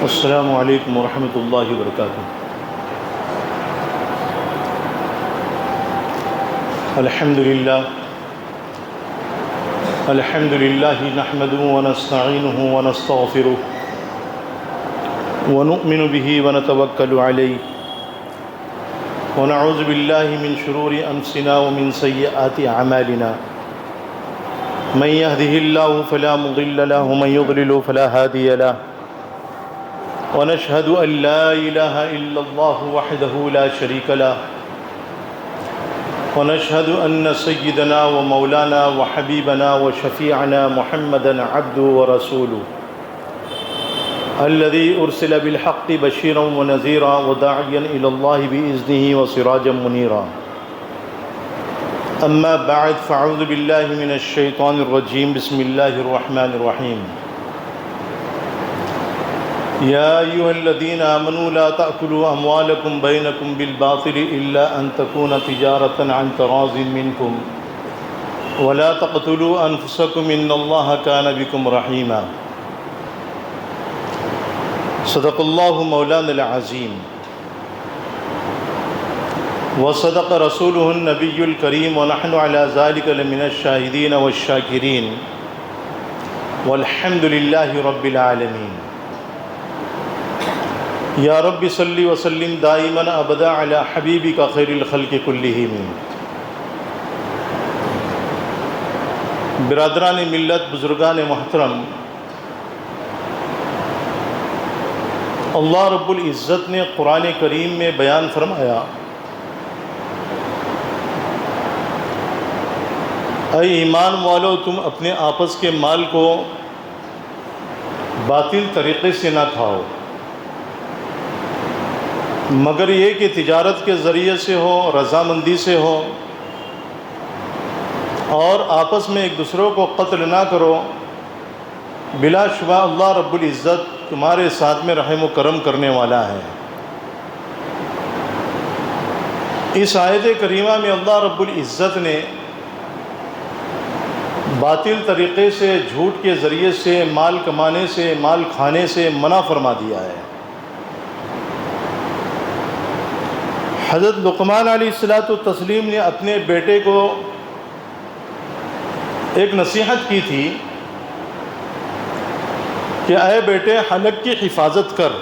السلام علیکم ورحمۃ اللہ وبرکاتہ۔ الحمد للہ نحمده ونستعینه ونستغفره ونؤمن به ونتوکل علیہ ونعوذ باللہ من شرور انفسنا ومن سیئات اعمالنا من يهده اللہ فلا مضل له ومن يضلل فلا هادی له ونشهد أن لا إله إلا الله وحده لا شريك له ونشهد أن سيدنا ومولانا وحبيبنا وشفيعنا محمدا عبده ورسوله الذي أرسل بالحق بشيرا ونذيرا وداعيا إلى الله بإذنه وسراجا منيرا. أما بعد فأعوذ بالله من الشيطان الرجيم. بسم الله الرحمن الرحيم. يا أيها الذين آمنوا لا تأكلوا أموالكم بينكم بالباطل إلا أن تكون تجارة عن تراض منكم ولا تقتلوا أنفسكم إن الله كان بكم رحيما. صدق الله مولانا العظيم وصدق رسوله النبي الكريم ونحن على ذلك لمن الشاهدين والشاكرين والحمد لله رب العالمين. یا رب صلی وسلم دائما ابدا علی حبیبک خیر الخلق کلہم. برادران ملت، بزرگان محترم، اللہ رب العزت نے قرآن کریم میں بیان فرمایا، اے ایمان والو، تم اپنے آپس کے مال کو باطل طریقے سے نہ کھاؤ، مگر یہ کہ تجارت کے ذریعے سے ہو، رضامندی سے ہو، اور آپس میں ایک دوسروں کو قتل نہ کرو. بلا شبہ اللہ رب العزت تمہارے ساتھ میں رحم و کرم کرنے والا ہے. اس آیت کریمہ میں اللہ رب العزت نے باطل طریقے سے، جھوٹ کے ذریعے سے مال کمانے سے، مال کھانے سے منع فرما دیا ہے. حضرت لقمان علیہ السلام نے اپنے بیٹے کو ایک نصیحت کی تھی کہ اے بیٹے حلق کی حفاظت کر،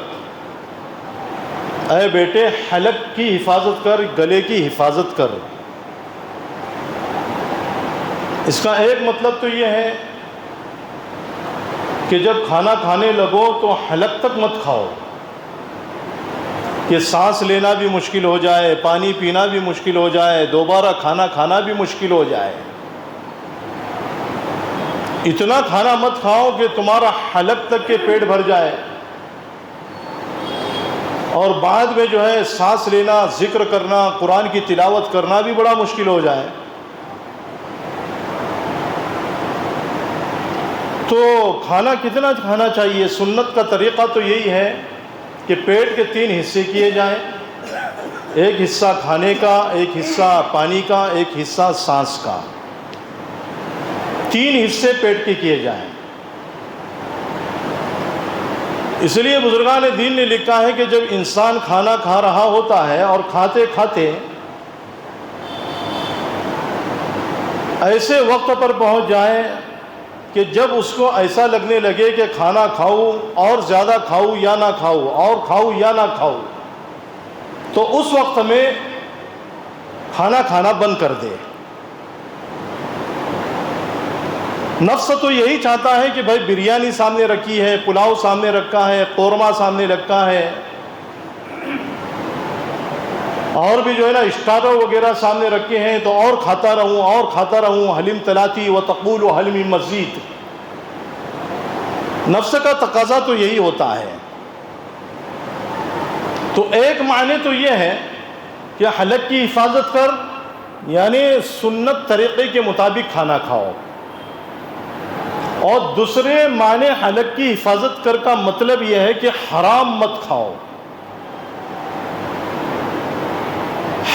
اے بیٹے حلق کی حفاظت کر، گلے کی حفاظت کر. اس کا ایک مطلب تو یہ ہے کہ جب کھانا کھانے لگو تو حلق تک مت کھاؤ کہ سانس لینا بھی مشکل ہو جائے، پانی پینا بھی مشکل ہو جائے، دوبارہ کھانا کھانا بھی مشکل ہو جائے. اتنا کھانا مت کھاؤ کہ تمہارا حلق تک کے پیٹ بھر جائے اور بعد میں جو ہے سانس لینا، ذکر کرنا، قرآن کی تلاوت کرنا بھی بڑا مشکل ہو جائے. تو کھانا کتنا کھانا چاہیے؟ سنت کا طریقہ تو یہی ہے کہ پیٹ کے 3 حصے کیے جائیں، ایک حصہ کھانے کا، ایک حصہ پانی کا، ایک حصہ سانس کا. 3 حصے پیٹ کے کیے جائیں. اس لیے بزرگان دین نے لکھا ہے کہ جب انسان کھانا کھا رہا ہوتا ہے اور کھاتے کھاتے ایسے وقت پر پہنچ جائے کہ جب اس کو ایسا لگنے لگے کہ کھانا کھاؤں اور زیادہ کھاؤں یا نہ کھاؤں، اور کھاؤں یا نہ کھاؤں، تو اس وقت میں کھانا کھانا بند کر دے. نفس تو یہی چاہتا ہے کہ بھائی بریانی سامنے رکھی ہے، پلاؤ سامنے رکھا ہے، قورمہ سامنے رکھا ہے، اور بھی جو ہے نا اسٹارٹر وغیرہ سامنے رکھے ہیں تو اور کھاتا رہوں اور کھاتا رہوں. حلم تلاتی و تقول و حلم مزید. نفس کا تقاضا تو یہی ہوتا ہے. تو ایک معنی تو یہ ہے کہ حلق کی حفاظت کر، یعنی سنت طریقے کے مطابق کھانا کھاؤ. اور دوسرے معنی حلق کی حفاظت کر کا مطلب یہ ہے کہ حرام مت کھاؤ.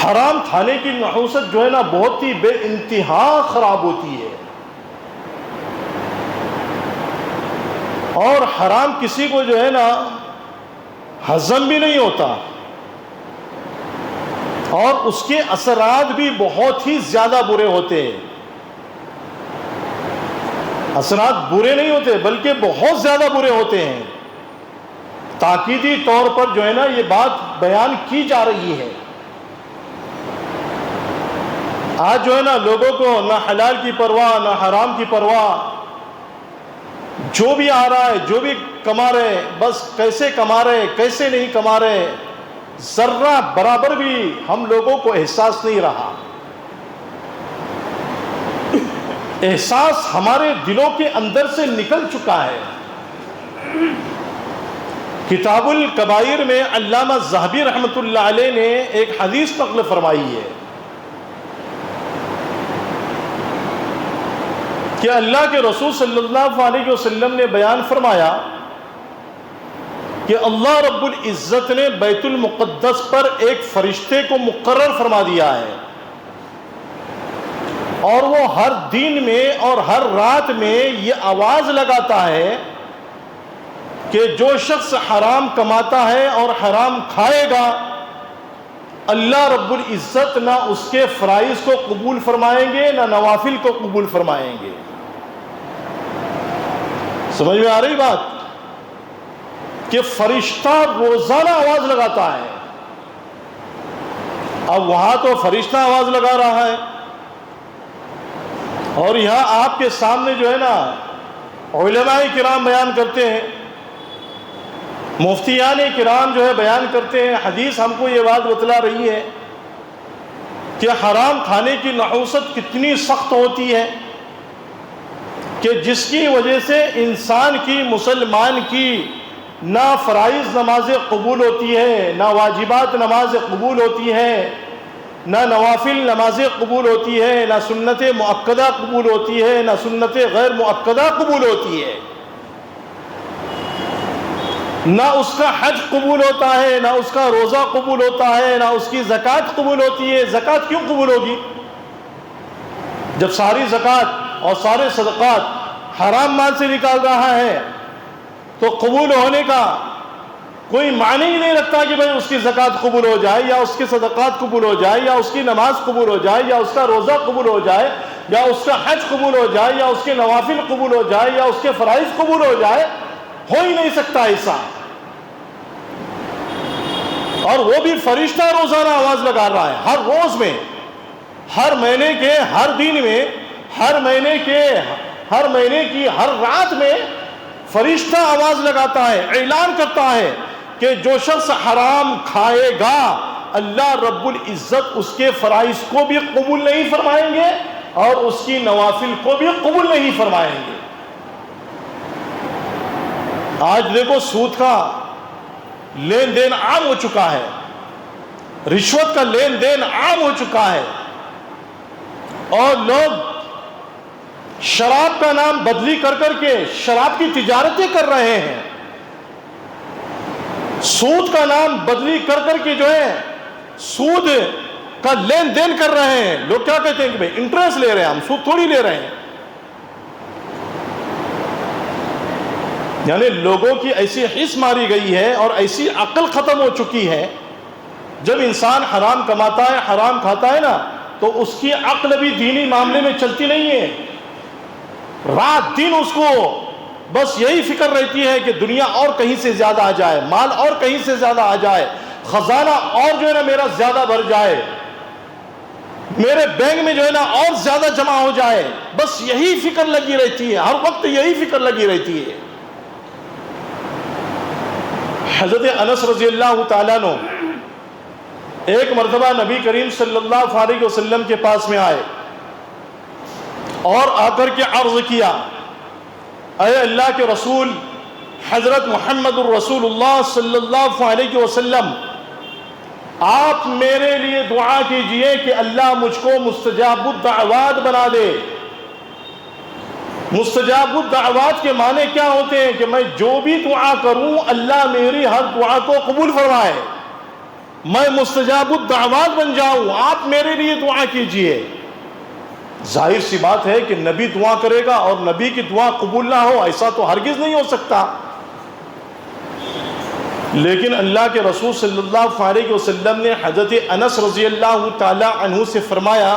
حرام کھانے کی نحوست جو ہے نا بہت ہی بے انتہا خراب ہوتی ہے. اور حرام کسی کو جو ہے نا ہضم بھی نہیں ہوتا، اور اس کے اثرات بھی بہت ہی زیادہ برے ہوتے ہیں۔ اثرات برے نہیں ہوتے بلکہ بہت زیادہ برے ہوتے ہیں۔ تاکیدی طور پر جو ہے نا یہ بات بیان کی جا رہی ہے۔ آج جو ہے نا لوگوں کو نہ حلال کی پرواہ نہ حرام کی پرواہ، جو بھی آ رہا ہے جو بھی کما رہے، بس کیسے کما رہے کیسے نہیں کما رہے، ذرہ برابر بھی ہم لوگوں کو احساس نہیں رہا۔ احساس ہمارے دلوں کے اندر سے نکل چکا ہے۔ کتاب الکبائر میں علامہ ذہبی رحمۃ اللہ علیہ نے ایک حدیث نقل فرمائی ہے کہ اللہ کے رسول صلی اللہ علیہ وسلم نے بیان فرمایا کہ اللہ رب العزت نے بیت المقدس پر ایک فرشتے کو مقرر فرما دیا ہے، اور وہ ہر دن میں اور ہر رات میں یہ آواز لگاتا ہے کہ جو شخص حرام کماتا ہے اور حرام کھائے گا، اللہ رب العزت نہ اس کے فرائض کو قبول فرمائیں گے نہ نوافل کو قبول فرمائیں گے۔ سمجھ میں آ رہی بات؟ کہ فرشتہ روزانہ آواز لگاتا ہے۔ اب وہاں تو فرشتہ آواز لگا رہا ہے، اور یہاں آپ کے سامنے جو ہے نا علماء کرام بیان کرتے ہیں، مفتیان کرام جو ہے بیان کرتے ہیں، حدیث ہم کو یہ بات بتلا رہی ہے کہ حرام کھانے کی نحوست کتنی سخت ہوتی ہے، کہ جس کی وجہ سے انسان کی، مسلمان کی نہ فرائض نمازیں قبول ہوتی ہے، نہ واجبات نمازیں قبول ہوتی ہے، نہ نوافل نمازیں قبول ہوتی ہے، نہ سنت مؤکدہ قبول ہوتی ہے، نہ سنت غیر مؤکدہ قبول ہوتی ہے، نہ اس کا حج قبول ہوتا ہے، نہ اس کا روزہ قبول ہوتا ہے، نہ اس کی زکوٰۃ قبول ہوتی ہے۔ زکوٰۃ کیوں قبول ہوگی جب ساری زکوٰۃ اور سارے صدقات حرام مال سے نکال رہا ہے؟ تو قبول ہونے کا کوئی معنی ہی نہیں رکھتا کہ بھئی اس کی زکوٰۃ قبول ہو جائے، یا اس کی صدقات قبول ہو جائے، یا اس کی نماز قبول ہو جائے، یا اس کا روزہ قبول ہو جائے، یا اس کا حج قبول ہو جائے، یا اس کے نوافل قبول ہو جائے، یا اس کے فرائض قبول ہو جائے۔ ہو ہی نہیں سکتا ایسا۔ اور وہ بھی فرشتہ روزانہ آواز لگا رہا ہے، ہر روز میں، ہر مہینے کے ہر دن میں، ہر مہینے کی ہر رات میں فرشتہ آواز لگاتا ہے، اعلان کرتا ہے کہ جو شخص حرام کھائے گا اللہ رب العزت اس کے فرائض کو بھی قبول نہیں فرمائیں گے اور اس کی نوافل کو بھی قبول نہیں فرمائیں گے۔ آج دیکھو سود کا لین دین عام ہو چکا ہے، رشوت کا لین دین عام ہو چکا ہے، اور لوگ شراب کا نام بدلی کر کر کے شراب کی تجارتیں کر رہے ہیں، سود کا نام بدلی کر کر کے جو ہے سود کا لین دین کر رہے ہیں۔ لوگ کیا کہتے ہیں کہ بھئی انٹرسٹ لے رہے ہیں، ہم سود تھوڑی لے رہے ہیں۔ یعنی لوگوں کی ایسی حس ماری گئی ہے اور ایسی عقل ختم ہو چکی ہے، جب انسان حرام کماتا ہے، حرام کھاتا ہے نا، تو اس کی عقل بھی دینی معاملے میں چلتی نہیں ہے۔ رات دن اس کو بس یہی فکر رہتی ہے کہ دنیا اور کہیں سے زیادہ آ جائے، مال اور کہیں سے زیادہ آ جائے، خزانہ اور جو ہے نا میرا زیادہ بھر جائے، میرے بینک میں جو ہے نا اور زیادہ جمع ہو جائے، بس یہی فکر لگی رہتی ہے، ہر وقت یہی فکر لگی رہتی ہے۔ حضرت انس رضی اللہ تعالیٰ عنہ ایک مرتبہ نبی کریم صلی اللہ علیہ وسلم کے پاس میں آئے اور آ کر کے عرض کیا، اے اللہ کے رسول حضرت محمد الرسول اللہ صلی اللہ علیہ وسلم، آپ میرے لیے دعا کیجئے کہ اللہ مجھ کو مستجاب الدعوات بنا دے۔ مستجاب الدعوات کے معنی کیا ہوتے ہیں؟ کہ میں جو بھی دعا کروں اللہ میری ہر دعا کو قبول فرمائے، میں مستجاب الدعوات بن جاؤں، آپ میرے لیے دعا کیجئے۔ ظاہر سی بات ہے کہ نبی دعا کرے گا اور نبی کی دعا قبول نہ ہو، ایسا تو ہرگز نہیں ہو سکتا۔ لیکن اللہ کے رسول صلی اللہ علیہ وسلم نے حضرت انس رضی اللہ تعالی عنہ سے فرمایا،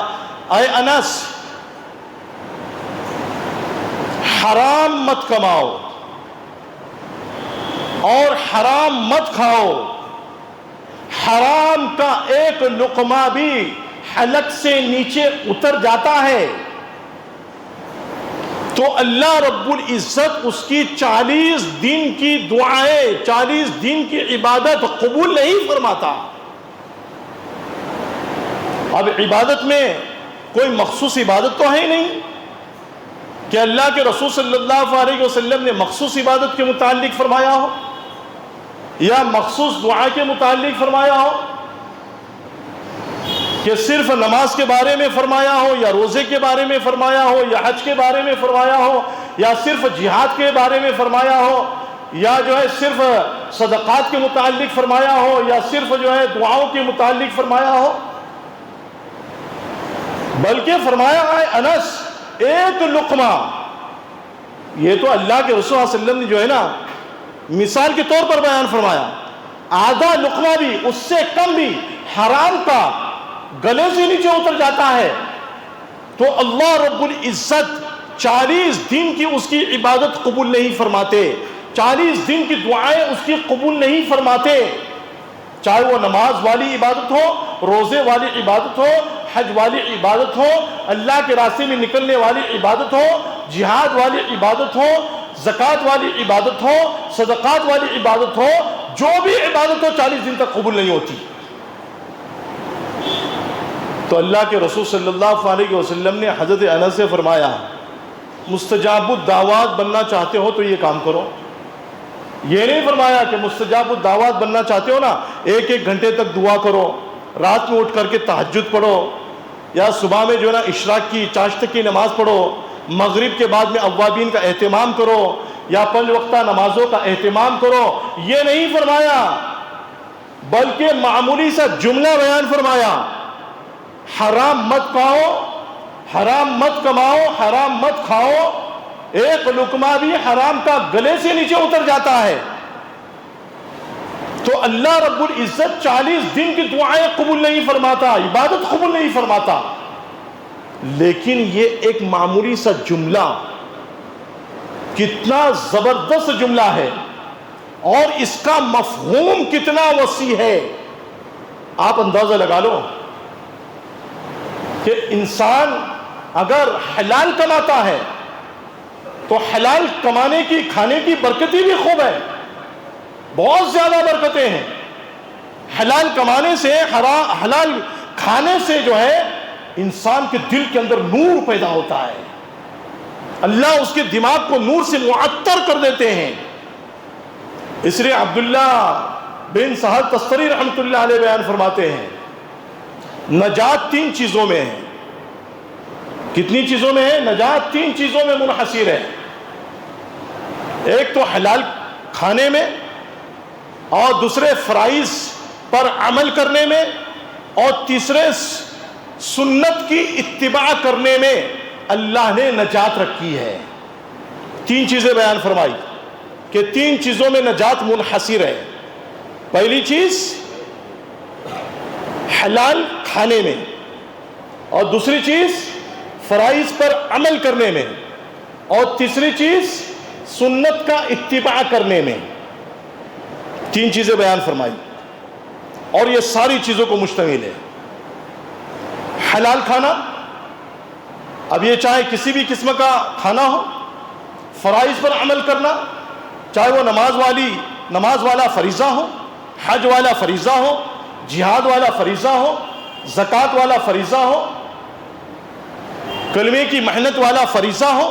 اے انس، حرام مت کماؤ اور حرام مت کھاؤ، حرام کا ایک لقمہ بھی حلق سے نیچے اتر جاتا ہے تو اللہ رب العزت اس کی 40 دن کی دعائیں، 40 دن کی عبادت قبول نہیں فرماتا۔ اب عبادت میں کوئی مخصوص عبادت تو ہے ہی نہیں کہ اللہ کے رسول صلی اللہ علیہ وسلم نے مخصوص عبادت کے متعلق فرمایا ہو یا مخصوص دعا کے متعلق فرمایا ہو، کہ صرف نماز کے بارے میں فرمایا ہو یا روزے کے بارے میں فرمایا ہو یا حج کے بارے میں فرمایا ہو یا صرف جہاد کے بارے میں فرمایا ہو یا جو ہے صرف صدقات کے متعلق فرمایا ہو یا صرف جو ہے دعاؤں کے متعلق فرمایا ہو، بلکہ فرمایا ہے انس ایک لقمہ۔ یہ تو اللہ کے رسول صلی اللہ علیہ وسلم نے جو ہے نا مثال کے طور پر بیان فرمایا، آدھا لقمہ بھی، اس سے کم بھی حرام کا گلے سے نیچے اتر جاتا ہے تو اللہ رب العزت 40 دن کی اس کی عبادت قبول نہیں فرماتے، 40 دن کی دعائیں اس کی قبول نہیں فرماتے، چاہے وہ نماز والی عبادت ہو، روزے والی عبادت ہو، حج والی عبادت ہو، اللہ کے راستے میں نکلنے والی عبادت ہو، جہاد والی عبادت ہو، زکوٰۃ والی عبادت ہو، صدقات والی عبادت ہو، جو بھی عبادت ہو 40 دن تک قبول نہیں ہوتی۔ تو اللہ کے رسول صلی اللہ علیہ وسلم نے حضرت انس سے فرمایا، مستجاب الدعوات بننا چاہتے ہو تو یہ کام کرو۔ یہ نہیں فرمایا کہ مستجاب الدعوات بننا چاہتے ہو نا 1 گھنٹے تک دعا کرو، رات میں اٹھ کر کے تہجد پڑھو، یا صبح میں جو ہے نا اشراق کی چاشت کی نماز پڑھو، مغرب کے بعد میں اوابین کا اہتمام کرو، یا 5 وقتہ نمازوں کا اہتمام کرو۔ یہ نہیں فرمایا، بلکہ معمولی سا جملہ بیان فرمایا، حرام مت کھاؤ، حرام مت کماؤ، حرام مت کھاؤ، ایک لقمہ بھی حرام کا گلے سے نیچے اتر جاتا ہے تو اللہ رب العزت 40 دن کی دعائیں قبول نہیں فرماتا، عبادت قبول نہیں فرماتا۔ لیکن یہ ایک معمولی سا جملہ کتنا زبردست جملہ ہے اور اس کا مفہوم کتنا وسیع ہے، آپ اندازہ لگا لو کہ انسان اگر حلال کماتا ہے تو حلال کمانے کی، کھانے کی برکتیں بھی خوب ہے، بہت زیادہ برکتیں ہیں۔ حلال کمانے سے، حلال کھانے سے جو ہے انسان کے دل کے اندر نور پیدا ہوتا ہے، اللہ اس کے دماغ کو نور سے معطر کر دیتے ہیں۔ اس لیے عبداللہ بن سہل تستری رحمۃ اللہ علیہ بیان فرماتے ہیں، نجات 3 چیزوں میں ہے۔ کتنی چیزوں میں ہے؟ نجات 3 چیزوں میں منحصر ہے۔ ایک تو حلال کھانے میں، اور دوسرے فرائض پر عمل کرنے میں، اور تیسرے سنت کی اتباع کرنے میں اللہ نے نجات رکھی ہے۔ 3 چیزیں بیان فرمائی کہ 3 چیزوں میں نجات منحصر ہے۔ پہلی چیز حلال کھانے میں، اور دوسری چیز فرائض پر عمل کرنے میں، اور تیسری چیز سنت کا اتباع کرنے میں۔ 3 چیزیں بیان فرمائی اور یہ ساری چیزوں کو مشتمل ہے۔ حلال کھانا، اب یہ چاہے کسی بھی قسم کا کھانا ہو، فرائض پر عمل کرنا، چاہے وہ نماز والا فریضہ ہو، حج والا فریضہ ہو، جہاد والا فریضہ ہو، زکوٰۃ والا فریضہ ہو، کلمے کی محنت والا فریضہ ہو،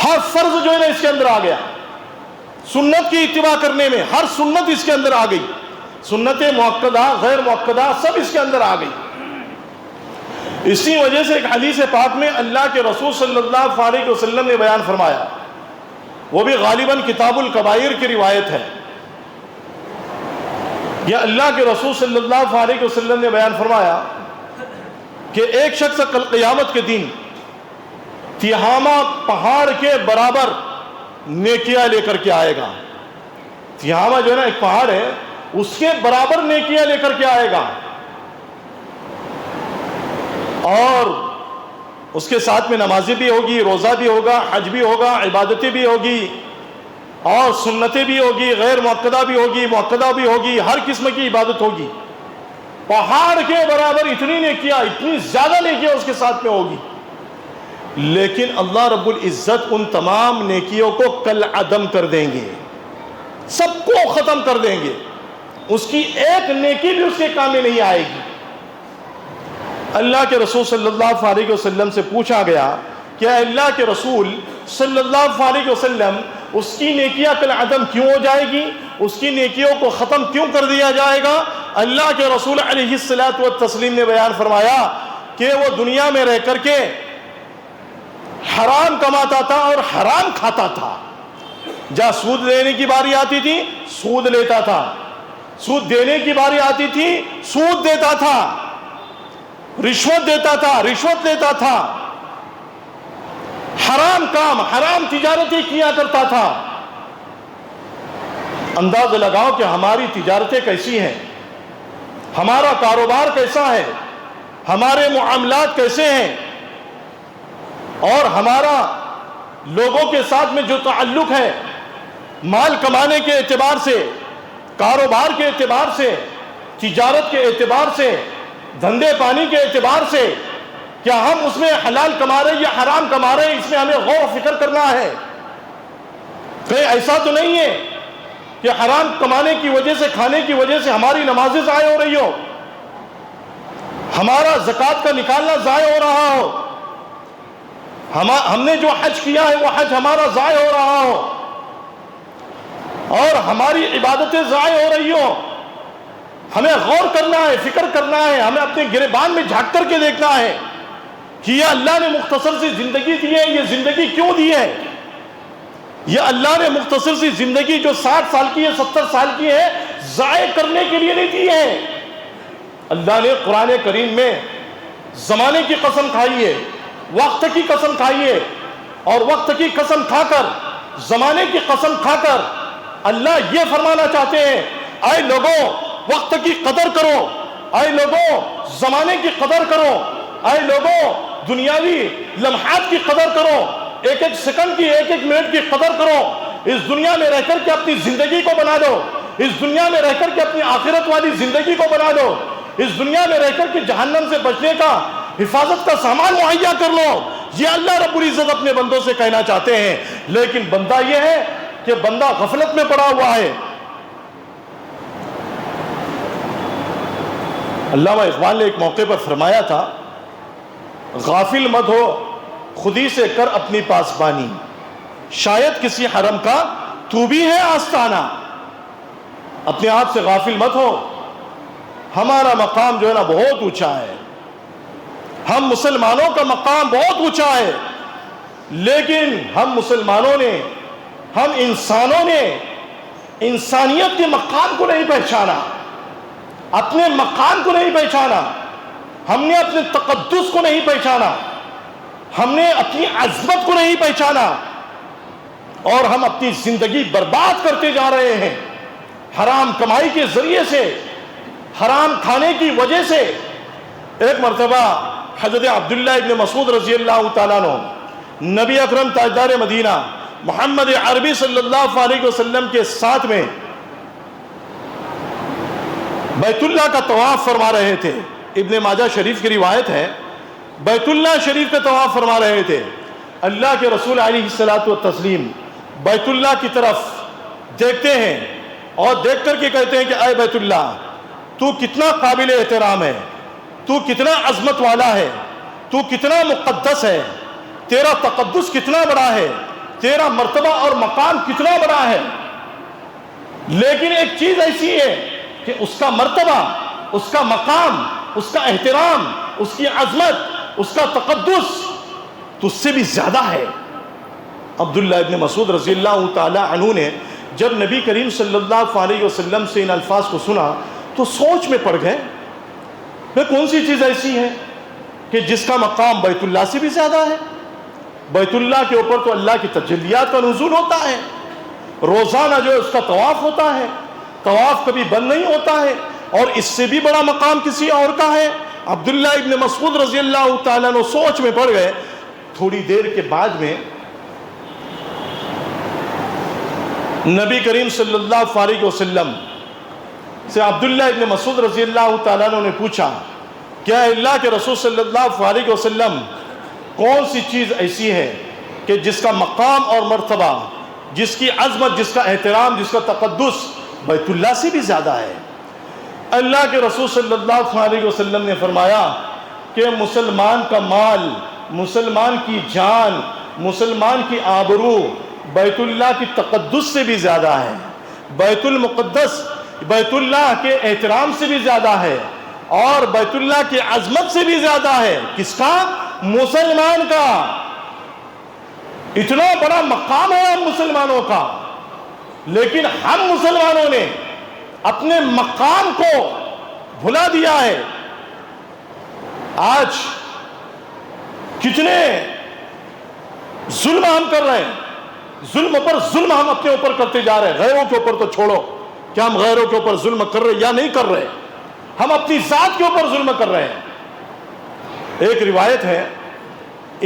ہر فرض جو ہے نا اس کے اندر آ گیا۔ سنت کی اتباع کرنے میں ہر سنت اس کے اندر آ گئی، سنت مؤکدہ، غیر مؤکدہ، سب اس کے اندر آ گئی۔ اسی وجہ سے ایک حدیث پاک میں اللہ کے رسول صلی اللہ علیہ وسلم نے بیان فرمایا، وہ بھی غالباً کتاب الکبائر کی روایت ہے، یہ اللہ کے رسول صلی اللہ علیہ وسلم نے بیان فرمایا کہ ایک شخص کل قیامت کے دن تہامہ پہاڑ کے برابر نیکیاں لے کر کے آئے گا، تہامہ جو ہے نا ایک پہاڑ ہے، اس کے برابر نیکیاں لے کر کے آئے گا، اور اس کے ساتھ میں نمازی بھی ہوگی، روزہ بھی ہوگا، حج بھی ہوگا، عبادتیں بھی ہوگی، اور سنتیں بھی ہوگی، غیر مؤکدہ بھی ہوگی، مؤکدہ بھی ہوگی، ہر قسم کی عبادت ہوگی۔ پہاڑ کے برابر اتنی نیکیاں، اتنی زیادہ نیکیاں اس کے ساتھ میں ہوگی، لیکن اللہ رب العزت ان تمام نیکیوں کو کل عدم کر دیں گے، سب کو ختم کر دیں گے، اس کی ایک نیکی بھی اس کے کام میں نہیں آئے گی۔ اللہ کے رسول صلی اللہ علیہ وسلم سے پوچھا گیا کہ اے اللہ کے رسول صلی اللہ علیہ وسلم، اس کی نیکیاں کل عدم کیوں ہو جائے گی، اس کی نیکیوں کو ختم کیوں کر دیا جائے گا؟ اللہ کے رسول علیہ الصلوۃ والتسلیم نے بیان فرمایا کہ وہ دنیا میں رہ کر کے حرام کماتا تھا اور حرام کھاتا تھا، جہاں سود لینے کی باری آتی تھی سود لیتا تھا، سود دینے کی باری آتی تھی سود دیتا تھا، رشوت دیتا تھا، رشوت لیتا تھا، حرام کام، حرام تجارتیں کیا کرتا تھا۔ اندازہ لگاؤ کہ ہماری تجارتیں کیسی ہیں، ہمارا کاروبار کیسا ہے، ہمارے معاملات کیسے ہیں، اور ہمارا لوگوں کے ساتھ میں جو تعلق ہے مال کمانے کے اعتبار سے، کاروبار کے اعتبار سے، تجارت کے اعتبار سے، دھندے پانی کے اعتبار سے، کیا ہم اس میں حلال کما رہے یا حرام کما رہے ہیں؟ اس میں ہمیں غور و فکر کرنا ہے۔ کہیں ایسا تو نہیں ہے کہ حرام کمانے کی وجہ سے، کھانے کی وجہ سے ہماری نمازیں ضائع ہو رہی ہو، ہمارا زکوٰۃ کا نکالنا ضائع ہو رہا ہو، ہم نے جو حج کیا ہے وہ حج ہمارا ضائع ہو رہا ہو، اور ہماری عبادتیں ضائع ہو رہی ہو۔ ہمیں غور کرنا ہے، فکر کرنا ہے، ہمیں اپنے گریبان میں جھانک کر کے دیکھنا ہے کہ یہ اللہ نے مختصر سی زندگی دی ہے، یہ زندگی کیوں دی ہے؟ یہ اللہ نے مختصر سی زندگی جو 60 سال کی ہے، 70 سال کی ہے، ضائع کرنے کے لیے نہیں دی ہے۔ اللہ نے قرآن کریم میں زمانے کی قسم کھائی ہے، وقت کی قسم کھائی ہے، اور وقت کی قسم کھا کر، زمانے کی قسم کھا کر اللہ یہ فرمانا چاہتے ہیں، اے لوگوں وقت کی قدر کرو، اے لوگوں زمانے کی قدر کرو، اے لوگوں دنیاوی لمحات کی قدر کرو، ایک ایک سیکنڈ کی، ایک ایک منٹ کی قدر کرو۔ اس دنیا میں رہ کر کے اپنی زندگی کو بنا دو، اس دنیا میں رہ کر کے اپنی آخرت والی زندگی کو بنا دو، اس دنیا میں رہ کر کے جہنم سے بچنے کا، حفاظت کا سامان مہیا کر لو۔ یہ اللہ رب العزت اپنے بندوں سے کہنا چاہتے ہیں، لیکن بندہ یہ ہے کہ بندہ غفلت میں پڑا ہوا ہے۔ علامہ اقبال نے ایک موقع پر فرمایا تھا، غافل مت ہو خود ہی سے کر اپنی پاسبانی، شاید کسی حرم کا تو بھی ہے آستانہ۔ اپنے آپ سے غافل مت ہو، ہمارا مقام جو ہے نا بہت اونچا ہے، ہم مسلمانوں کا مقام بہت اونچا ہے، لیکن ہم مسلمانوں نے، ہم انسانوں نے انسانیت کے مقام کو نہیں پہچانا، اپنے مقام کو نہیں پہچانا، ہم نے اپنے تقدس کو نہیں پہچانا، ہم نے اپنی عظمت کو نہیں پہچانا، اور ہم اپنی زندگی برباد کرتے جا رہے ہیں حرام کمائی کے ذریعے سے، حرام کھانے کی وجہ سے۔ ایک مرتبہ حضرت عبداللہ ابن مسعود رضی اللہ تعالیٰ عنہ نبی اکرم تاجدار مدینہ محمد عربی صلی اللہ علیہ وسلم کے ساتھ میں بیت اللہ کا طواف فرما رہے تھے۔ ابن ماجہ شریف کی روایت ہے، بیت اللہ شریف کا طواف فرما رہے تھے، اللہ کے رسول علیہ الصلوۃ والتسلیم بیت اللہ کی طرف دیکھتے ہیں اور دیکھ کر کے کہتے ہیں کہ اے بیت اللہ، تو کتنا قابل احترام ہے، تو کتنا عظمت والا ہے، تو کتنا مقدس ہے، تیرا تقدس کتنا بڑا ہے، تیرا مرتبہ اور مقام کتنا بڑا ہے، لیکن ایک چیز ایسی ہے کہ اس کا مرتبہ، اس کا مقام، اس کا احترام، اس کی عظمت، اس کا تقدس تو اس سے بھی زیادہ ہے۔ عبداللہ ابن مسعود رضی اللہ تعالی عنہ نے جب نبی کریم صلی اللہ علیہ وسلم سے ان الفاظ کو سنا تو سوچ میں پڑ گئے، میں کون سی چیز ایسی ہے کہ جس کا مقام بیت اللہ سے بھی زیادہ ہے؟ بیت اللہ کے اوپر تو اللہ کی تجلیات کا نزول ہوتا ہے، روزانہ جو اس کا طواف ہوتا ہے، طواف کبھی بند نہیں ہوتا ہے، اور اس سے بھی بڑا مقام کسی اور کا ہے۔ عبداللہ ابن مسعود رضی اللہ تعالیٰ عنہ سوچ میں پڑ گئے۔ تھوڑی دیر کے بعد میں نبی کریم صلی اللہ علیہ وسلم سے عبداللہ ابن مسعود رضی اللہ تعالیٰ عنہ نے پوچھا، کیا اللہ کے رسول صلی اللہ علیہ وسلم کون سی چیز ایسی ہے کہ جس کا مقام اور مرتبہ، جس کی عظمت، جس کا احترام، جس کا تقدس بیت اللہ سے بھی زیادہ ہے؟ اللہ کے رسول صلی اللہ علیہ وسلم نے فرمایا کہ مسلمان کا مال، مسلمان کی جان، مسلمان کی آبرو بیت اللہ کی تقدس سے بھی زیادہ ہے، بیت المقدس بیت اللہ کے احترام سے بھی زیادہ ہے، اور بیت اللہ کی عظمت سے بھی زیادہ ہے۔ کس کا؟ مسلمان کا۔ اتنا بڑا مقام ہے ہم مسلمانوں کا، لیکن ہم مسلمانوں نے اپنے مقام کو بھلا دیا ہے۔ آج کتنے ظلم ہم کر رہے ہیں، ظلم پر ظلم ہم اپنے اوپر کرتے جا رہے ہیں۔ غیروں کے اوپر تو چھوڑو، کیا ہم غیروں کے اوپر ظلم کر رہے یا نہیں کر رہے، ہم اپنی ذات کے اوپر ظلم کر رہے ہیں۔ ایک روایت ہے،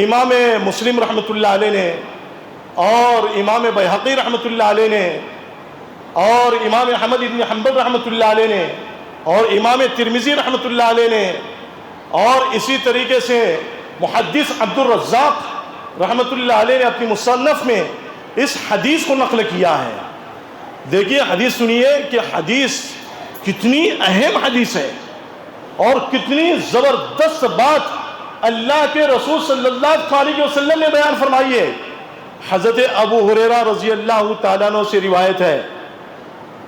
امام مسلم رحمۃ اللہ علیہ نے، اور امام بیہقی رحمۃ اللہ علیہ نے، اور امام احمد بن حنبل رحمۃ اللہ علیہ نے، اور امام ترمذی رحمۃ اللہ علیہ نے، اور اسی طریقے سے محدث عبد الرزاق رحمۃ اللہ علیہ نے اپنی مصنف میں اس حدیث کو نقل کیا ہے۔ دیکھیے حدیث سنیے کہ حدیث کتنی اہم حدیث ہے، اور کتنی زبردست بات اللہ کے رسول صلی اللہ علیہ وسلم نے بیان فرمائی ہے۔ حضرت ابو ہریرہ رضی اللہ تعالیٰ عنہ سے روایت ہے،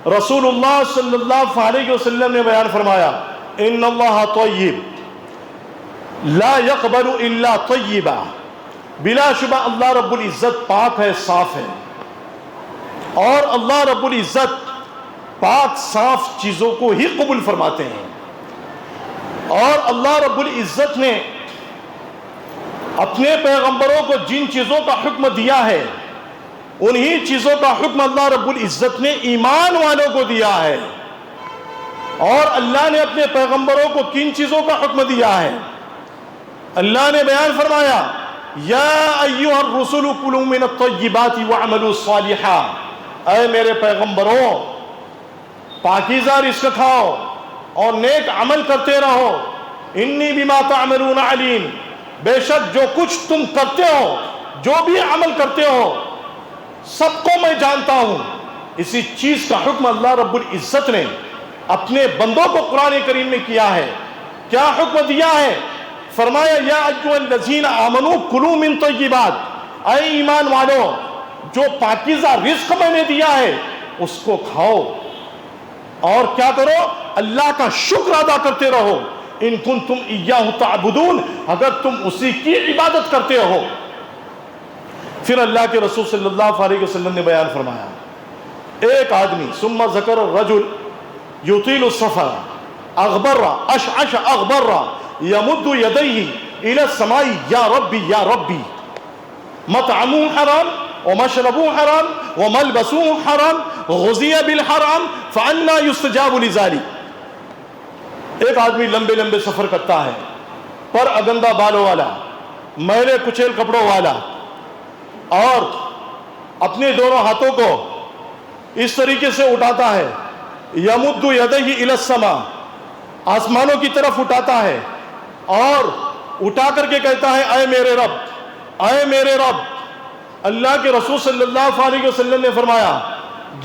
رسول اللہ صلی اللہ علیہ وسلم نے بیان فرمایا، ان اللہ طیب لا يقبل الا طیبا، بلا شبہ اللہ رب العزت پاک ہے، صاف ہے، اور اللہ رب العزت پاک صاف چیزوں کو ہی قبول فرماتے ہیں۔ اور اللہ رب العزت نے اپنے پیغمبروں کو جن چیزوں کا حکم دیا ہے، انہی چیزوں کا حکم اللہ رب العزت نے ایمان والوں کو دیا ہے۔ اور اللہ نے اپنے پیغمبروں کو کن چیزوں کا حکم دیا ہے؟ اللہ نے بیان فرمایا، یا ایھا الرسل کلوا من الطیبات واعملوا صالحا، اے میرے پیغمبروں پاکیزہ رزق کھاؤ اور نیک عمل کرتے رہو، انی بما تعملون علیم، بے شک جو کچھ تم کرتے ہو، جو بھی عمل کرتے ہو، سب کو میں جانتا ہوں۔ اسی چیز کا حکم اللہ رب العزت نے اپنے بندوں کو قرآن کریم میں کیا ہے۔ کیا حکم دیا ہے؟ فرمایا، یا ایھا الذین آمنوا کلوا من طیبات، اے ایمان والو جو پاکیزہ رزق میں نے دیا ہے اس کو کھاؤ، اور کیا کرو؟ اللہ کا شکر ادا کرتے رہو، ان کنتم ایاہ تعبدون، اگر تم اسی کی عبادت کرتے ہو۔ پھر اللہ کے رسول صلی اللہ علیہ وسلم نے بیان فرمایا، ایک آدمی، ثم ذکر الرجل یطیل السفر اغبر اشعث اغبر یمد یدیہ الی السماء یا ربی یا ربی، مطعمہ حرام ومشربہ حرام وملبسہ حرام غذی بالحرام فانا یستجاب لذلک۔ ایک آدمی لمبے لمبے سفر کرتا ہے، پر اگندہ بالوں والا، میلے کچیل کپڑوں والا، اور اپنے دونوں ہاتھوں کو اس طریقے سے اٹھاتا ہے، یمد یدیہ الی السماء، آسمانوں کی طرف اٹھاتا ہے، اور اٹھا کر کے کہتا ہے، اے میرے رب، اے میرے رب۔ اللہ کے رسول صلی اللہ علیہ وسلم نے فرمایا،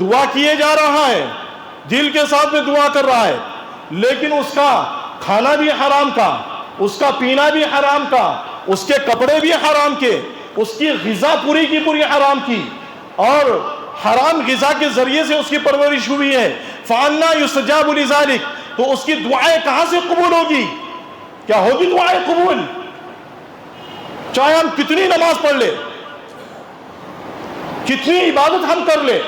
دعا کیے جا رہا ہے، دل کے ساتھ میں دعا کر رہا ہے، لیکن اس کا کھانا بھی حرام کا، اس کا پینا بھی حرام کا، اس کے کپڑے بھی حرام کے، اس کی غذا پوری کی پوری حرام کی، اور حرام غذا کے ذریعے سے اس کی پرورش ہوئی ہے۔ فَأَنَّا يُسْتَجَابُ لِذَلِكَ، تو اس کی دعائیں کہاں سے قبول ہوگی؟ کیا ہوگی دعائیں قبول؟ چاہے ہم کتنی نماز پڑھ لیں، کتنی عبادت ہم کر لیں،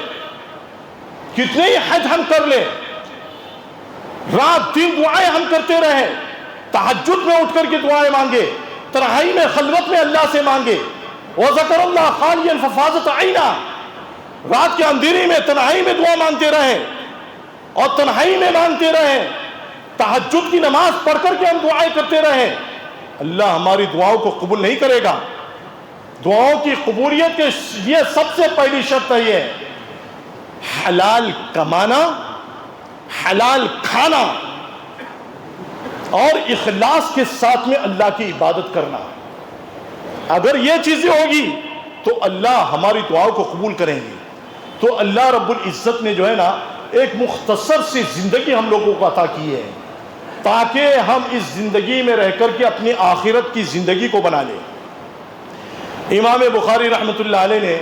کتنے حج ہم کر لیں، رات دن دعائیں ہم کرتے رہے، تہجد میں اٹھ کر کے دعائیں مانگے، تنہائی میں خلوت میں اللہ سے مانگے، وَذَكَرَ اللَّهَ خَالِيًا فَفَاضَتْ عَيْنَاهُ، رات کے اندھیری میں تنہائی میں دعا مانگتے رہیں اور تنہائی میں مانگتے رہیں، تہجد کی نماز پڑھ کر کے ہم دعائیں کرتے رہیں، اللہ ہماری دعاؤں کو قبول نہیں کرے گا۔ دعاؤں کی قبولیت کے یہ سب سے پہلی شرط ہے، یہ حلال کمانا، حلال کھانا اور اخلاص کے ساتھ میں اللہ کی عبادت کرنا۔ اگر یہ چیزیں ہوگی تو اللہ ہماری دعاؤں کو قبول کریں گے۔ تو اللہ رب العزت نے جو ہے نا ایک مختصر سی زندگی ہم لوگوں کو عطا کی ہے تاکہ ہم اس زندگی میں رہ کر کے اپنی آخرت کی زندگی کو بنا لیں۔ امام بخاری رحمۃ اللہ علیہ نے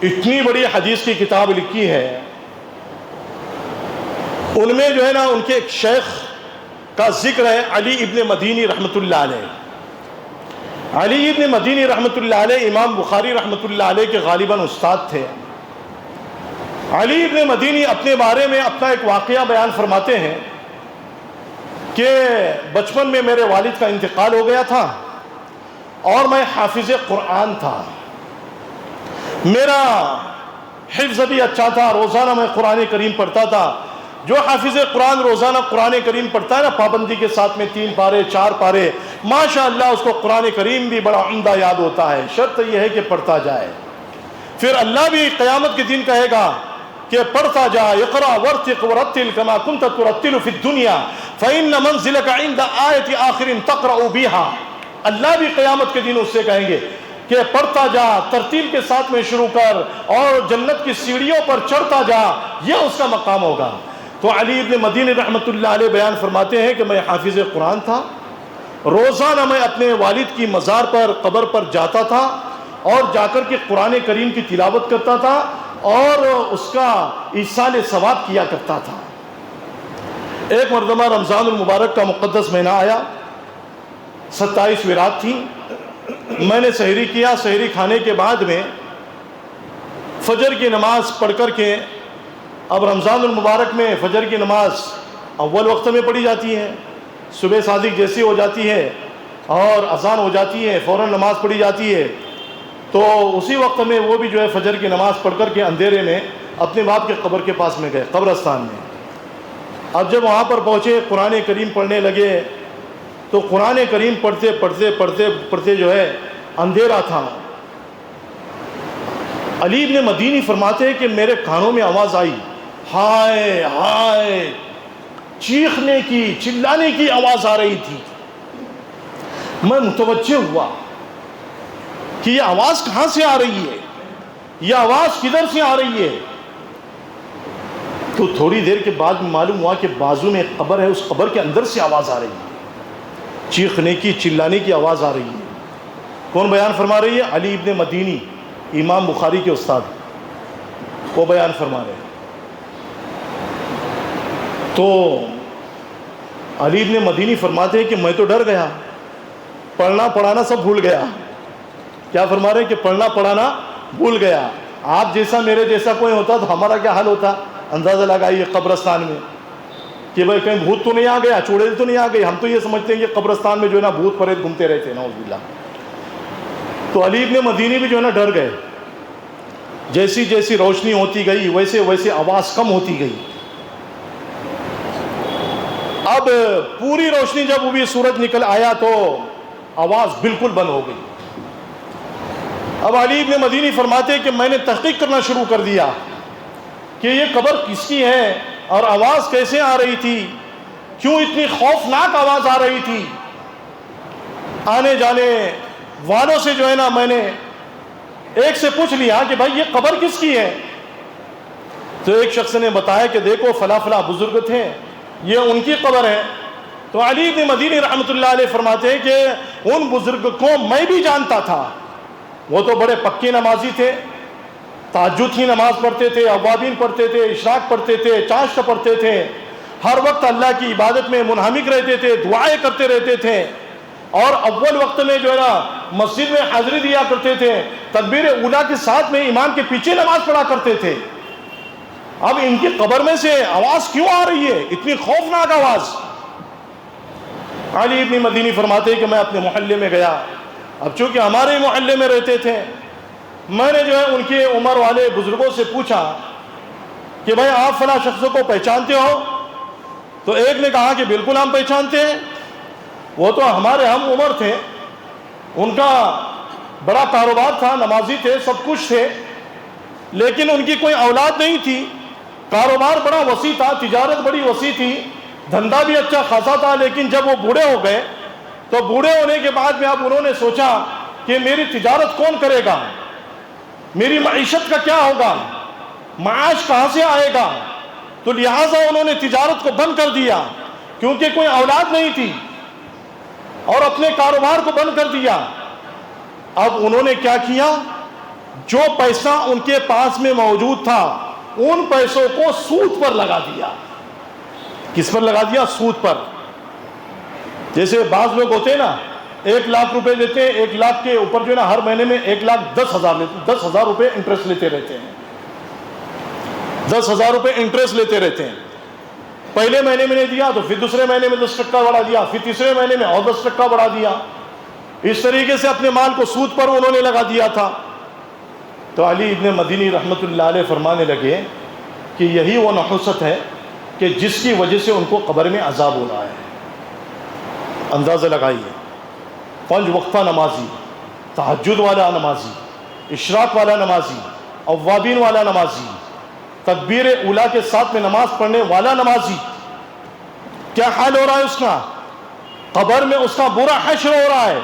اتنی بڑی حدیث کی کتاب لکھی ہے، ان میں جو ہے نا ان کے ایک شیخ کا ذکر ہے، علی ابن مدینی رحمۃ اللہ علیہ۔ علی ابن مدینی رحمۃ اللہ علیہ امام بخاری رحمۃ اللہ علیہ کے غالباً استاد تھے۔ علی ابن مدینی اپنے بارے میں اپنا ایک واقعہ بیان فرماتے ہیں کہ بچپن میں میرے والد کا انتقال ہو گیا تھا اور میں حافظ قرآن تھا، میرا حفظ بھی اچھا تھا، روزانہ میں قرآن کریم پڑھتا تھا۔ جو حافظ قرآن روزانہ قرآن کریم پڑھتا ہے نا پابندی کے ساتھ میں 3 پارے 4 پارے، ماشاءاللہ اس کو قرآن کریم بھی بڑا عمدہ یاد ہوتا ہے۔ شرط یہ ہے کہ پڑھتا جائے، پھر اللہ بھی قیامت کے دن کہے گا کہ پڑھتا جا، اقرا ورتق ورتل کما کنت ترتل فی الدنیا فإن منزلک عند آیت آخر تقرأ بها۔ اللہ بھی قیامت کے دن اس سے کہیں گے کہ پڑھتا جا، ترتیل کے ساتھ میں شروع کر اور جنت کی سیڑھیوں پر چڑھتا جا، یہ اس کا مقام ہوگا۔ تو علی ابن مدینی رحمۃ اللہ علیہ بیان فرماتے ہیں کہ میں حافظ قرآن تھا، روزانہ میں اپنے والد کی مزار پر قبر پر جاتا تھا اور جا کر کے قرآن کریم کی تلاوت کرتا تھا اور اس کا ایصال ثواب کیا کرتا تھا۔ ایک مرتبہ رمضان المبارک کا مقدس مہینہ آیا، 27 رات تھی، میں نے سحری کیا۔ سحری کھانے کے بعد میں فجر کی نماز پڑھ کر کے، اب رمضان المبارک میں فجر کی نماز اول وقت میں پڑھی جاتی ہے، صبح صادق جیسی ہو جاتی ہے اور اذان ہو جاتی ہے، فوراً نماز پڑھی جاتی ہے۔ تو اسی وقت میں وہ بھی جو ہے فجر کی نماز پڑھ کر کے اندھیرے میں اپنے باپ کے قبر کے پاس میں گئے، قبرستان میں۔ اب جب وہاں پر پہنچے، قرآن کریم پڑھنے لگے تو قرآن کریم پڑھتے پڑھتے پڑھتے پڑھتے جو ہے اندھیرا تھا۔ علی ابن مدینی فرماتے ہیں کہ میرے کانوں میں آواز آئی، ہائے ہائے، چیخنے کی، چلانے کی آواز آ رہی تھی۔ میں متوجہ ہوا کہ یہ آواز کہاں سے آ رہی ہے، یہ آواز کدھر سے آ رہی ہے۔ تو تھوڑی دیر کے بعد معلوم ہوا کہ بازو میں ایک قبر ہے، اس قبر کے اندر سے آواز آ رہی ہے، چیخنے کی، چلانے کی آواز آ رہی ہے۔ کون بیان فرما رہی ہے؟ علی ابن مدینی، امام بخاری کے استاد، وہ بیان فرما رہے ہیں۔ تو علی ابن مدینی فرماتے ہیں کہ میں تو ڈر گیا، پڑھنا پڑھانا سب بھول گیا۔ کیا فرما رہے ہیں؟ کہ پڑھنا پڑھانا بھول گیا۔ آپ جیسا میرے جیسا کوئی ہوتا تو ہمارا کیا حال ہوتا؟ اندازہ لگائیے قبرستان میں کہ بھائی کہیں بھوت تو نہیں آ گیا، چڑیل تو نہیں آ گئی۔ ہم تو یہ سمجھتے ہیں کہ قبرستان میں جو ہے نا بھوت پریت گھومتے رہتے ہیں، نعوذ باللہ۔ تو علی ابن مدینی بھی جو ہے نا ڈر گئے۔ جیسی جیسی روشنی ہوتی گئی ویسے ویسے آواز کم ہوتی گئی۔ اب پوری روشنی جب ہوئی، سورج نکل آیا تو آواز بالکل بند ہو گئی۔ اب علی ابن مدینی فرماتے ہیں کہ میں نے تحقیق کرنا شروع کر دیا کہ یہ قبر کس کی ہے اور آواز کیسے آ رہی تھی، کیوں اتنی خوفناک آواز آ رہی تھی۔ آنے جانے والوں سے جو ہے نا میں نے ایک سے پوچھ لیا کہ بھائی یہ قبر کس کی ہے؟ تو ایک شخص نے بتایا کہ دیکھو فلاں فلاں بزرگ تھے، یہ ان کی قبر ہے۔ تو علی ابن مدینی رحمۃ اللہ علیہ فرماتے ہیں کہ ان بزرگ کو میں بھی جانتا تھا، وہ تو بڑے پکے نمازی تھے، تہجد کی نماز پڑھتے تھے، اوابین پڑھتے تھے، اشراق پڑھتے تھے، چاشت پڑھتے تھے، ہر وقت اللہ کی عبادت میں منہمک رہتے تھے، دعائیں کرتے رہتے تھے، اور اول وقت میں جو ہے نا مسجد میں حاضری دیا کرتے تھے، تکبیر اولیٰ کے ساتھ میں امام کے پیچھے نماز پڑھا کرتے تھے۔ اب ان کی قبر میں سے آواز کیوں آ رہی ہے، اتنی خوفناک آواز؟ علی ابن مدینی فرماتے ہیں کہ میں اپنے محلے میں گیا، اب چونکہ ہمارے محلے میں رہتے تھے میں نے جو ہے ان کی عمر والے بزرگوں سے پوچھا کہ بھائی آپ فلاں شخصوں کو پہچانتے ہو؟ تو ایک نے کہا کہ بالکل ہم پہچانتے ہیں، وہ تو ہمارے ہم عمر تھے، ان کا بڑا کاروبار تھا، نمازی تھے، سب کچھ تھے، لیکن ان کی کوئی اولاد نہیں تھی، کاروبار بڑا وسیع تھا، تجارت بڑی وسیع تھی، دھندا بھی اچھا خاصا تھا، لیکن جب وہ بوڑھے ہو گئے تو بوڑھے ہونے کے بعد میں اب انہوں نے سوچا کہ میری تجارت کون کرے گا، میری معیشت کا کیا ہوگا، معاش کہاں سے آئے گا؟ تو لہٰذا انہوں نے تجارت کو بند کر دیا، کیونکہ کوئی اولاد نہیں تھی، اور اپنے کاروبار کو بند کر دیا۔ اب انہوں نے کیا کیا؟ جو پیسہ ان کے پاس میں موجود تھا ان پیسوں کو سود پر لگا دیا۔ کس پر لگا دیا؟ سود پر۔ جیسے بعض لوگ ہوتے ہیں نا، 1,00,000 روپے دیتے ہیں، 1,00,000 کے اوپر جو ہے نا ہر مہینے میں 1,10,000 لیتے، 10,000 روپے انٹرسٹ لیتے رہتے ہیں، 10,000 روپے انٹرسٹ لیتے رہتے ہیں۔ پہلے مہینے میں نہیں دیا تو پھر دوسرے مہینے میں 10% بڑھا دیا، پھر تیسرے مہینے میں اور 10% بڑھا دیا۔ اس طریقے سے اپنے مال کو سود پر انہوں نے لگا دیا تھا۔ تو علی ابن مدینی رحمۃ اللہ علیہ فرمانے لگے کہ یہی وہ نحوست ہے کہ جس کی وجہ سے ان کو قبر میں عذاب ہو رہا ہے۔ اندازہ لگائیے، 5 وقتہ نمازی، تہجد والا نمازی، اشراق والا نمازی، اوابین والا نمازی، تکبیر اولیٰ کے ساتھ میں نماز پڑھنے والا نمازی، کیا حال ہو رہا ہے اس کا؟ قبر میں اس کا برا حشر ہو رہا ہے۔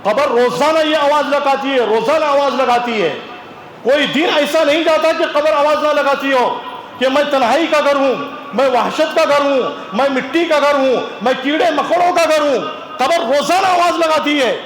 قبر روزانہ یہ آواز لگاتی ہے، روزانہ آواز لگاتی ہے۔ کوئی دن ایسا نہیں جاتا کہ قبر آواز نہ لگاتی ہو کہ میں تنہائی کا گھر ہوں، میں وحشت کا گھر ہوں، میں مٹی کا گھر ہوں، میں کیڑے مکوڑوں کا گھر ہوں۔ قبر روزانہ آواز لگاتی ہے۔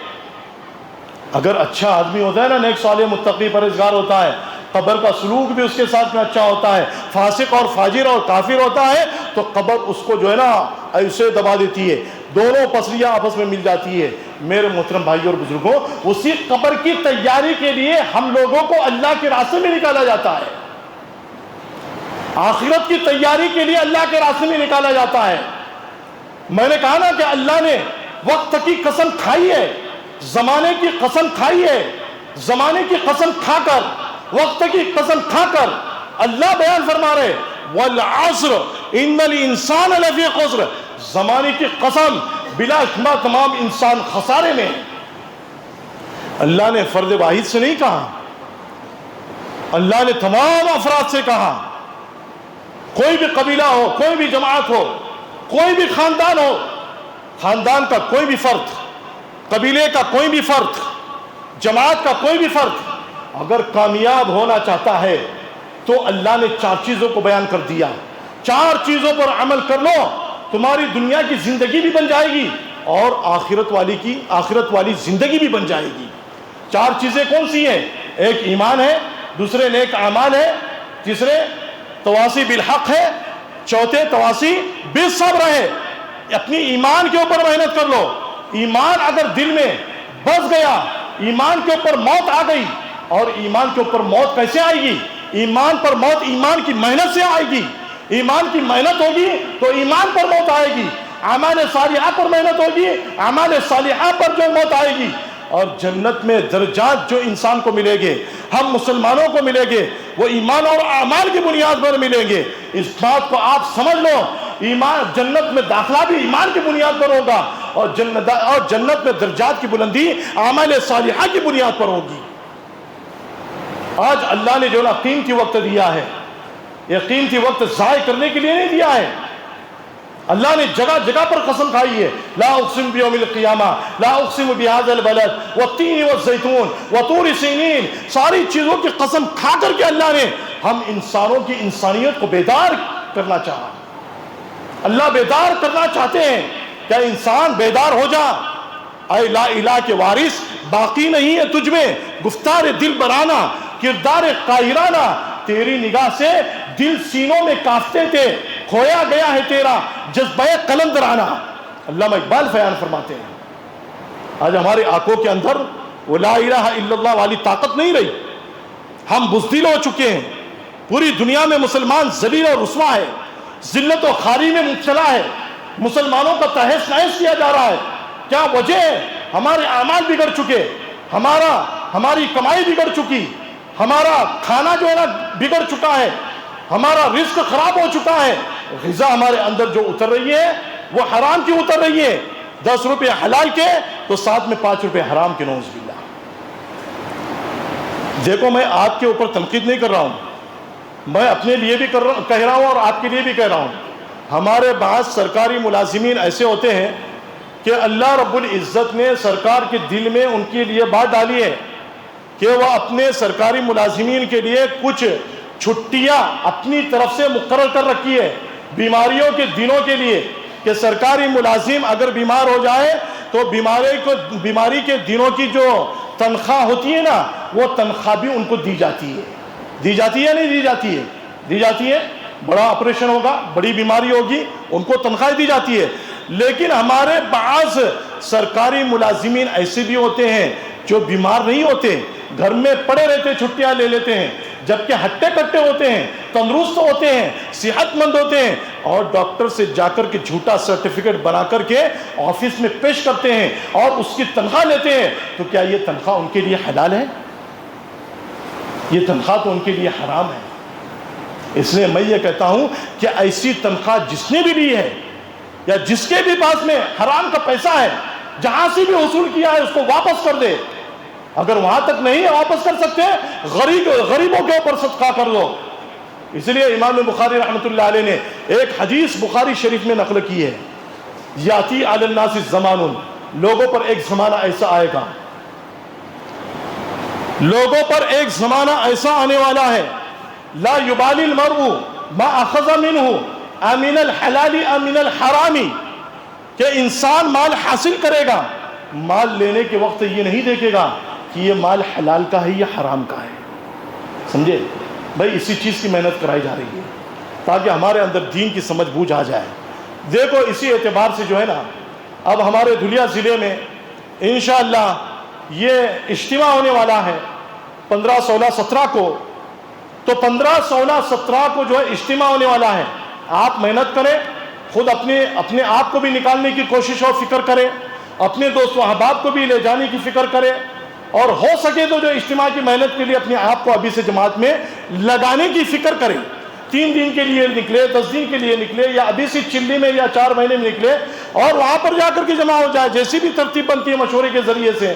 اگر اچھا آدمی ہوتا ہے نا، نیک صالح متقی پرہیزگار ہوتا ہے، قبر کا سلوک بھی اس کے ساتھ میں اچھا ہوتا ہے، فاسق اور فاجر اور کافر ہوتا ہے تو قبر اس کو جو ہے نا ایسے دبا دیتی ہے، دونوں پسلیاں آپس میں مل جاتی ہے۔ میرے محترم بھائی اور بزرگوں، اسی قبر کی تیاری کے لیے ہم لوگوں کو اللہ کے راستے میں نکالا جاتا ہے، آخرت کی تیاری کے لیے اللہ کے راستے میں نکالا جاتا ہے۔ میں نے کہا نا کہ اللہ نے وقت کی قسم کھائی ہے، زمانے کی قسم کھائی ہے، زمانے کی قسم کھا کر، وقت کی قسم کھا کر اللہ بیان فرما رہے والعصر ان الانسان لفی خسر، زمانے کی قسم بلا شبہ تمام انسان خسارے میں۔ اللہ نے فرد واحد سے نہیں کہا، اللہ نے تمام افراد سے کہا، کوئی بھی قبیلہ ہو، کوئی بھی جماعت ہو، کوئی بھی خاندان ہو، خاندان کا کوئی بھی فرد، قبیلے کا کوئی بھی فرد، جماعت کا کوئی بھی فرد اگر کامیاب ہونا چاہتا ہے تو اللہ نے 4 چیزوں کو بیان کر دیا۔ 4 چیزوں پر عمل کر لو، تمہاری دنیا کی زندگی بھی بن جائے گی اور آخرت والی زندگی بھی بن جائے گی۔ 4 چیزیں کون سی ہیں؟ ایک ایمان ہے، دوسرے نیک اعمال ہے، تیسرے تواصی بالحق ہے، چوتھے تواصی بالصبر ہے۔ اپنی ایمان کے اوپر محنت کر لو۔ ایمان اگر دل میں بس گیا، ایمان کے اوپر موت آ گئی، اور ایمان کے اوپر موت کیسے آئے گی؟ ایمان پر موت ایمان کی محنت سے آئے گی۔ ایمان کی محنت ہوگی تو ایمان پر موت آئے گی، اعمال صالحہ پر محنت ہوگی، اعمال صالحہ پر جو موت آئے گی۔ اور جنت میں درجات جو انسان کو ملے گے، ہم مسلمانوں کو ملے گے، وہ ایمان اور اعمال کی بنیاد پر ملیں گے۔ اس بات کو آپ سمجھ لو، جنت میں داخلہ بھی ایمان کی بنیاد پر ہوگا، اور جنت میں درجات کی بلندی اعمال صالحہ کی بنیاد پر ہوگی۔ آج اللہ نے جو نا قیمتی وقت دیا ہے، یہ قیمتی وقت ضائع کرنے کے لیے نہیں دیا ہے۔ اللہ نے جگہ جگہ پر قسم کھائی ہے، لا اقسم بیوم القیامہ، لا اقسم بہذا البلد والتین والزیتون وطور سینین، ساری چیزوں کی قسم کھا کر کے اللہ نے ہم انسانوں کی انسانیت کو بیدار کرنا چاہا۔ اللہ بیدار کرنا چاہتے ہیں، کیا انسان بیدار ہو جا۔ اے لا الہ کے وارث، باقی نہیں ہے تجھ میں گفتار دل برانا، کردار قاہرانہ، تیری نگاہ سے دل سینوں میں کانپتے تھے، کھویا گیا ہے تیرا جذبہ قلندرانہ۔ علامہ اقبال بیان فرماتے ہیں آج ہمارے آنکھوں کے اندر وہ لا الہ الا اللہ والی طاقت نہیں رہی، ہم بزدل ہو چکے ہیں۔ پوری دنیا میں مسلمان ذلیل اور رسوا ہے، ذلت و خواری میں مبتلا ہے، مسلمانوں کا تہس نہس کیا جا رہا ہے۔ کیا وجہ ہے؟ ہمارے اعمال بگڑ چکے، ہماری کمائی بگڑ چکی، ہمارا کھانا جو ہے نا بگڑ چکا ہے، ہمارا رزق خراب ہو چکا ہے، غذا ہمارے اندر جو اتر رہی ہے وہ حرام کی اتر رہی ہے، 10 روپے حلال کے تو ساتھ میں 5 روپے حرام کے، نعوذ باللہ۔ دیکھو میں آپ کے اوپر تنقید نہیں کر رہا ہوں، میں اپنے لیے بھی کہہ رہا ہوں اور آپ کے لیے بھی کہہ رہا ہوں۔ ہمارے بعض سرکاری ملازمین ایسے ہوتے ہیں کہ اللہ رب العزت نے سرکار کے دل میں ان کے لیے بات ڈالی ہے کہ وہ اپنے سرکاری ملازمین کے لیے کچھ چھٹیاں اپنی طرف سے مقرر کر رکھی ہے بیماریوں کے دنوں کے لیے، کہ سرکاری ملازم اگر بیمار ہو جائے تو بیماری کے دنوں کی جو تنخواہ ہوتی ہے نا، وہ تنخواہ بھی ان کو دی جاتی ہے۔ دی جاتی ہے نہیں دی جاتی ہے؟ دی جاتی ہے۔ بڑا آپریشن ہوگا، بڑی بیماری ہوگی، ان کو تنخواہ دی جاتی ہے۔ لیکن ہمارے بعض سرکاری ملازمین ایسے بھی ہوتے ہیں جو بیمار نہیں ہوتے، گھر میں پڑے رہتے، چھٹیاں لے لیتے ہیں، جبکہ ہٹے کٹے ہوتے ہیں، تندرست ہوتے ہیں، صحت مند ہوتے ہیں، اور ڈاکٹر سے جا کر کے جھوٹا سرٹیفکیٹ بنا کر کے آفس میں پیش کرتے ہیں اور اس کی تنخواہ لیتے ہیں۔ تو کیا یہ تنخواہ ان کے لیے حلال ہے؟ یہ تنخواہ تو ان کے لیے حرام ہے۔ اس لیے میں یہ کہتا ہوں کہ ایسی تنخواہ جس نے بھی لی ہے یا جس کے بھی پاس میں حرام کا پیسہ ہے، جہاں سے بھی وصول کیا ہے، اس کو واپس کر دے۔ اگر وہاں تک نہیں واپس کر سکتے، غریبوں کے اوپر صدقہ کر دو۔ اس لیے امام بخاری رحمۃ اللہ علیہ نے ایک حدیث بخاری شریف میں نقل کی ہے، یاتی علی الناس زمان، لوگوں پر ایک زمانہ ایسا آئے گا، لوگوں پر ایک زمانہ ایسا آنے والا ہے، لا یبالی المرء ما اخذ منہ امن الحلال امن الحرامی، کہ انسان مال حاصل کرے گا، مال لینے کے وقت یہ نہیں دیکھے گا کہ یہ مال حلال کا ہے یا حرام کا ہے۔ سمجھے بھائی، اسی چیز کی محنت کرائی جا رہی ہے تاکہ ہمارے اندر دین کی سمجھ بوجھ آ جائے۔ دیکھو اسی اعتبار سے جو ہے نا، اب ہمارے دھلیا ضلع میں انشاءاللہ یہ اجتماع ہونے والا ہے 15، 16، 17 کو۔ تو 15، 16، 17 کو جو ہے اجتماع ہونے والا ہے۔ آپ محنت کریں، خود اپنے آپ کو بھی نکالنے کی کوشش اور فکر کریں، اپنے دوست و احباب کو بھی لے جانے کی فکر کریں، اور ہو سکے تو جو اجتماع کی محنت کے لیے اپنے آپ کو ابھی سے جماعت میں لگانے کی فکر کریں۔ 3 دن کے لیے نکلے، 10 دن کے لیے نکلے، یا ابھی سے چلی میں یا 4 مہینے میں نکلے، اور وہاں پر جا کر کے جمع ہو جائے، جیسی بھی ترتیب بنتی ہے مشورے کے ذریعے سے۔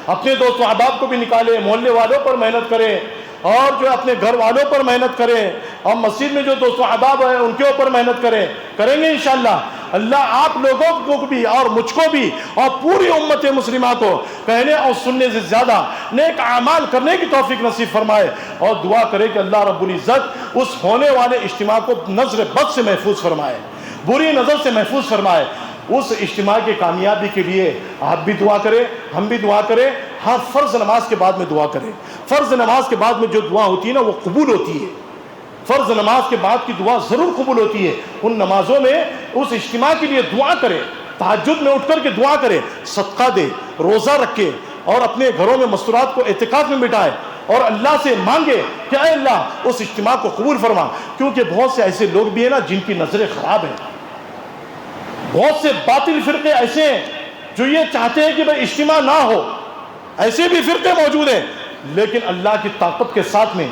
اپنے دوست و احباب کو بھی نکالے، محلے والوں پر محنت کریں، اور جو اپنے گھر والوں پر محنت کریں، اور مسجد میں جو دوست و احباب ہیں ان کے اوپر محنت کریں گے انشاءاللہ۔ اللہ آپ لوگوں کو بھی اور مجھ کو بھی اور پوری امت مسلمہ کو کہنے اور سننے سے زیادہ نیک اعمال کرنے کی توفیق نصیب فرمائے، اور دعا کرے کہ اللہ رب العزت اس ہونے والے اجتماع کو نظر بد سے محفوظ فرمائے، بری نظر سے محفوظ فرمائے۔ اس اجتماع کی کامیابی کے لیے آپ بھی دعا کریں، ہم بھی دعا کریں۔ ہر فرض نماز کے بعد میں دعا کریں۔ فرض نماز کے بعد میں جو دعا ہوتی ہے نا وہ قبول ہوتی ہے۔ فرض نماز کے بعد کی دعا ضرور قبول ہوتی ہے۔ ان نمازوں میں اس اجتماع کے لیے دعا کریں، تہجد میں اٹھ کر کے دعا کریں، صدقہ دے، روزہ رکھے، اور اپنے گھروں میں مستورات کو اعتکاف میں بٹھائے، اور اللہ سے مانگے کہ اے اللہ اس اجتماع کو قبول فرما، کیونکہ بہت سے ایسے لوگ بھی ہیں نا جن کی نظریں خراب ہیں، بہت سے باطل فرقے ایسے ہیں جو یہ چاہتے ہیں کہ بھئی اجتماع نہ ہو، ایسے بھی فرقے موجود ہیں، لیکن اللہ کی طاقت کے ساتھ میں،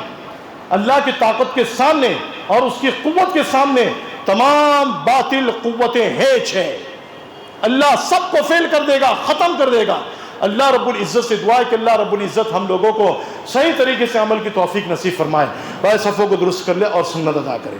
اللہ کی طاقت کے سامنے اور اس کی قوت کے سامنے تمام باطل قوتیں ہیچ ہیں، اللہ سب کو فیل کر دے گا، ختم کر دے گا۔ اللہ رب العزت سے دعا ہے کہ اللہ رب العزت ہم لوگوں کو صحیح طریقے سے عمل کی توفیق نصیب فرمائے، بھائی صفوں کو درست کر لے اور سنت ادا کرے۔